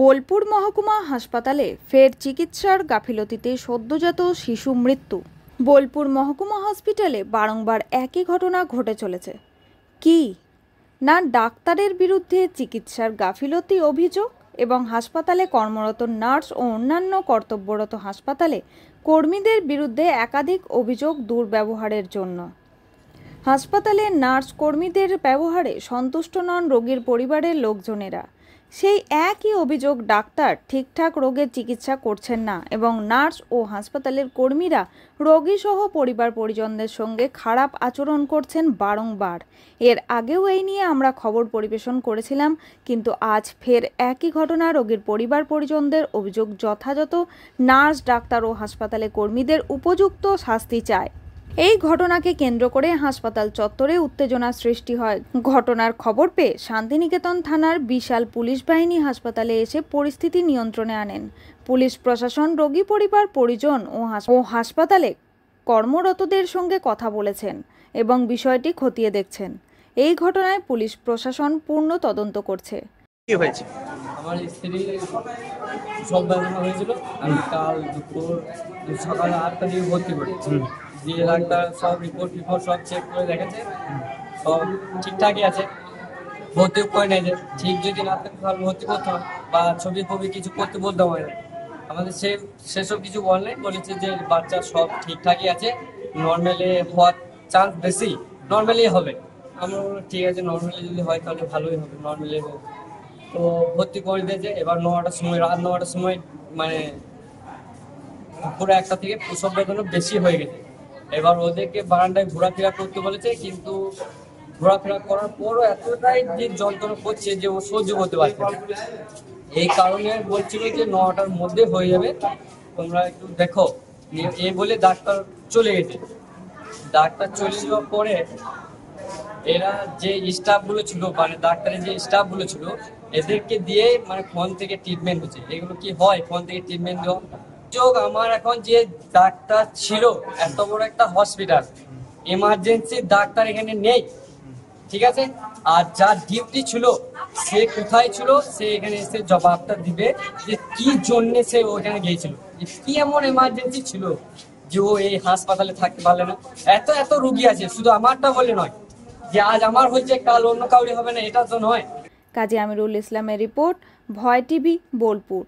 বোলপুর মহকুমা হাসপাতালে ফের চিকিৎসার গাফিলতিতে সদ্যজাত শিশু মৃত্যু। বোলপুর মহকুমা হসপিটালে বারংবার একই ঘটনা ঘটে চলেছে। কি না, ডাক্তারের বিরুদ্ধে চিকিৎসার গাফিলতি অভিযোগ এবং হাসপাতালে কর্মরত নার্স ও অন্যান্য কর্তব্যরত হাসপাতালে কর্মীদের বিরুদ্ধে একাধিক অভিযোগ দুর্ব্যবহারের জন্য। হাসপাতালে নার্স কর্মীদের ব্যবহারে সন্তুষ্ট নন রোগীর পরিবারের লোকজনেরা। সেই একই অভিযোগ, ডাক্তার ঠিকঠাক রোগের চিকিৎসা করছেন না এবং নার্স ও হাসপাতালের কর্মীরা রোগীসহ পরিবার পরিজনদের সঙ্গে খারাপ আচরণ করছেন বারংবার। এর আগেও এই নিয়ে আমরা খবর পরিবেশন করেছিলাম, কিন্তু আজ ফের একই ঘটনা। রোগীর পরিবার পরিজনদের অভিযোগ, যথাযথ নার্স, ডাক্তার ও হাসপাতালে কর্মীদের উপযুক্ত শাস্তি চায়। এই ঘটনাকে কেন্দ্র করে হাসপাতাল চত্বরে উত্তেজনা সৃষ্টি হয়। ঘটনার খবর পেয়ে শান্তিনিকেতন থানার বিশাল পুলিশ বাহিনী হাসপাতালে এসে পরিস্থিতি নিয়ন্ত্রণে আনেন। পুলিশ প্রশাসন রোগী পরিবার পরিজন ও হাসপাতালে কর্মরতদের সঙ্গে কথা বলেছেন এবং বিষয়টি খতিয়ে দেখছেন। এই ঘটনায় পুলিশ প্রশাসন পূর্ণ তদন্ত করছে। কি হয়েছে? আমার স্ত্রী সব ব্যবস্থা হয়েছিল। আমি কাল দুপুর সকাল 8টার দিকে ভর্তি করি। দিয়ে ডাক্তার সব রিপোর্ট সব চেক করে দেখেছে, সব ঠিকঠাকই আছে। ভর্তি করে নেয় যে ঠিক যদি না থাকে তাহলে ভর্তি করতে হয় বা ছবি কিছু করতে বলতে হয় না। আমাদের সেসব কিছু বলেছে যে বাচ্চা সব ঠিকঠাকই আছে, নর্মালি হওয়ার চান্স বেশি, নর্মালি হবে। আমরা বললাম ঠিক আছে, নর্মালি যদি হয় তাহলে ভালোই হবে, নর্মালি হোক। তো ভর্তি করে দিয়েছে। এবার রাত 9টার সময় মানে পুরো 1টা থেকে প্রসব বেদনা বেশি হয়ে গেছে। এবার ওদেরকে বারান্দায় ঘোরাফেরা করতে বলেছে, কিন্তু ঘোরাফেরা করার পরও এতটাই যে যন্ত্রণা করছে যে ও সহ্য করতে পারছে না। এই কারণে বলছিল যে 9টার মধ্যে হয়ে যাবে, তোমরা একটু দেখো। এই বলে ডাক্তার চলে গেছে। ডাক্তার চলে যাওয়ার পরে এরা যে স্টাফগুলো ছিল, মানে ডাক্তারের যে স্টাফগুলো ছিল, এদেরকে দিয়ে মানে ফোন থেকে ট্রিটমেন্ট হচ্ছে। এগুলো কি হয়, ফোন থেকে ট্রিটমেন্ট দেওয়া যোগ? আমার এখন যে ডাক্তার ছিল, এত বড় একটা হসপিটাল, এমার্জেন্সি ডাক্তার এখানে নেই, ঠিক আছে? আর যার ডিউটি ছিল সে কোথায় ছিল, সে এখানে এসে জবাবটা দিবে যে কি জন্য সে ওখানে গিয়েছিল, কি এমন এমার্জেন্সি ছিল যে ও এই হাসপাতালে থাকতে পারলে না। এত রুগী আছে, শুধু আমারটা বলে নয় যে আজ আমার হয়েছে কাল অন্য কাউরি হবে না, এটা তো নয়। কাজী আমিরুল ইসলামের রিপোর্ট, ভয় টিভি, বোলপুর।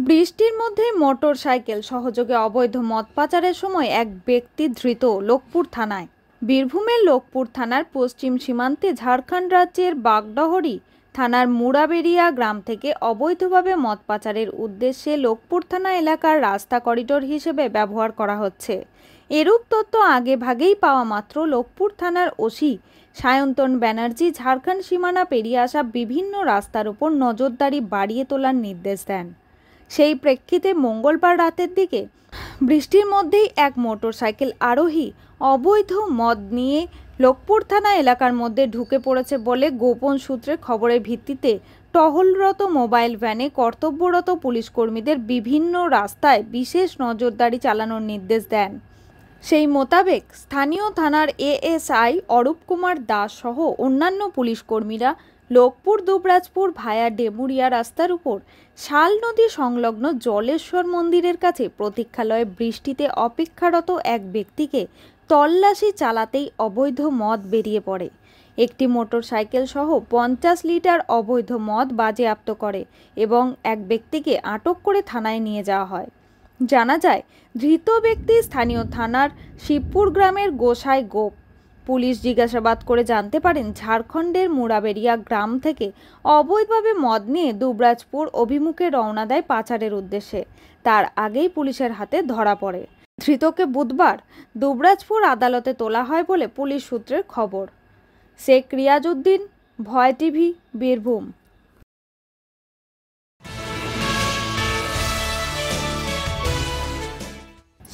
বৃষ্টির মধ্যে মোটর সাইকেল সহযোগে অবৈধ মদ পাচারের সময় এক ব্যক্তি ধৃত লোকপুর থানায়। বীরভূমের লোকপুর থানার পশ্চিম সীমান্তে ঝাড়খণ্ড রাজ্যের বাগডহরি থানার মুড়াবেড়িয়া গ্রাম থেকে অবৈধভাবে মদ পাচারের উদ্দেশ্যে লোকপুর থানা এলাকার রাস্তা করিডোর হিসেবে ব্যবহার করা হচ্ছে। এরূপ তথ্য আগে ভাগেই পাওয়া মাত্র লোকপুর থানার ওসি সায়ন্তন ব্যানার্জি ঝাড়খণ্ড সীমানা পেরিয়ে আসা বিভিন্ন রাস্তার উপর নজরদারি বাড়িয়ে তোলার নির্দেশ দেন। সেই প্রেক্ষিতে মঙ্গলবার রাতের দিকে বৃষ্টির মধ্যেই এক মোটরসাইকেল আরোহী অবৈধ মদ নিয়ে লোকপুর থানা এলাকার মধ্যে ঢুকে পড়েছে বলে গোপন সূত্রে খবরের ভিত্তিতে টহলরত মোবাইল ভ্যানে কর্তব্যরত পুলিশ কর্মীদের বিভিন্ন রাস্তায় বিশেষ নজরদারি চালানোর নির্দেশ দেন। সেই মোতাবেক স্থানীয় থানার এএসআই অরূপ কুমার দাস সহ অন্যান্য পুলিশ কর্মীরা লোকপুর দুবরাজপুর ভায়া ডেমুরিয়া রাস্তার উপর শাল নদী সংলগ্ন জলেশ্বর মন্দিরের কাছে প্রতীক্ষালয়ে বৃষ্টিতে অপেক্ষারত এক ব্যক্তিকে তল্লাশি চালাতেই অবৈধ মদ বেরিয়ে পড়ে। একটি মোটরসাইকেল সহ 50 লিটার অবৈধ মদ বাজেয়াপ্ত করে এবং এক ব্যক্তিকে আটক করে থানায় নিয়ে যাওয়া হয়। জানা যায়, ধৃত ব্যক্তি স্থানীয় থানার শিবপুর গ্রামের গোসাই গোপ। পুলিশ জিজ্ঞাসাবাদ করে জানতে পারেন ঝাড়খণ্ডের মুড়াবেড়িয়া গ্রাম থেকে অবৈধভাবে মদ নিয়ে দুবরাজপুর অভিমুখে রওনা দেয় পাচারের উদ্দেশ্যে। তার আগেই পুলিশের হাতে ধরা পড়ে। ধৃতকে বুধবার দুবরাজপুর আদালতে তোলা হয় বলে পুলিশ সূত্রের খবর। শেখ রিয়াজউদ্দিন, ভয় টিভি, বীরভূম।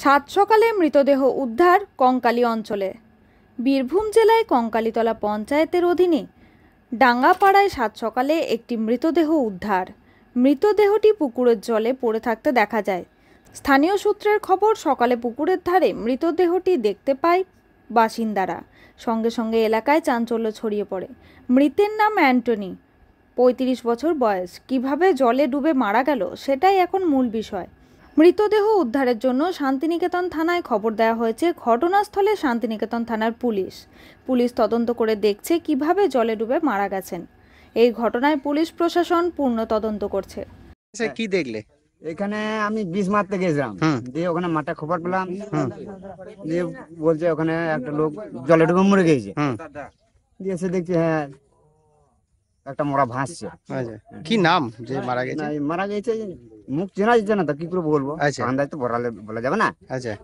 সাত সকালে মৃতদেহ উদ্ধার কঙ্কালী অঞ্চলে। বীরভূম জেলায় কঙ্কালীতলা পঞ্চায়েতের অধীনে ডাঙ্গাপাড়ায় সাত সকালে একটি মৃতদেহ উদ্ধার। মৃতদেহটি পুকুরের জলে পড়ে থাকতে দেখা যায়। স্থানীয় সূত্রের খবর, সকালে পুকুরের ধারে মৃতদেহটি দেখতে পায় বাসিন্দারা। সঙ্গে সঙ্গে এলাকায় চাঞ্চল্য ছড়িয়ে পড়ে। মৃতের নাম অ্যান্টনি, 35 বছর বয়স। কিভাবে জলে ডুবে মারা গেল সেটাই এখন মূল বিষয়। মৃতদেহ উদ্ধারের জন্য শান্তিনিকেতন থানায় খবর দেওয়া হয়েছে। ঘটনাস্থলে শান্তিনিকেতন থানার পুলিশ তদন্ত করে দেখছে কিভাবে জলে ডুবে মারা গেছেন। এই ঘটনায় পুলিশ প্রশাসন পূর্ণ তদন্ত করছে। কি দেখলে? এখানে আমি বিষ মারতে গেছিলাম, দিয়ে ওখানে মাঠে খবর পেলাম, দিয়ে বলছে ওখানে একটা লোক জলে ডুবে মরে গেছে। দিয়ে এসে দেখছি হ্যাঁ একটা মোড়া ভাসছে। আচ্ছা, কি নাম যে মারা গেছে? মারা গেছে মুখ চেনা যাচ্ছে না, তো কি করে বলবো? আচ্ছা। আন্দাজ তো বলা যাবে না। আচ্ছা,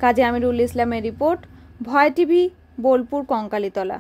কাজী আমিরুল ইসলামের রিপোর্ট, ভয় টিভি, বোলপুর, কঙ্কালীতলা।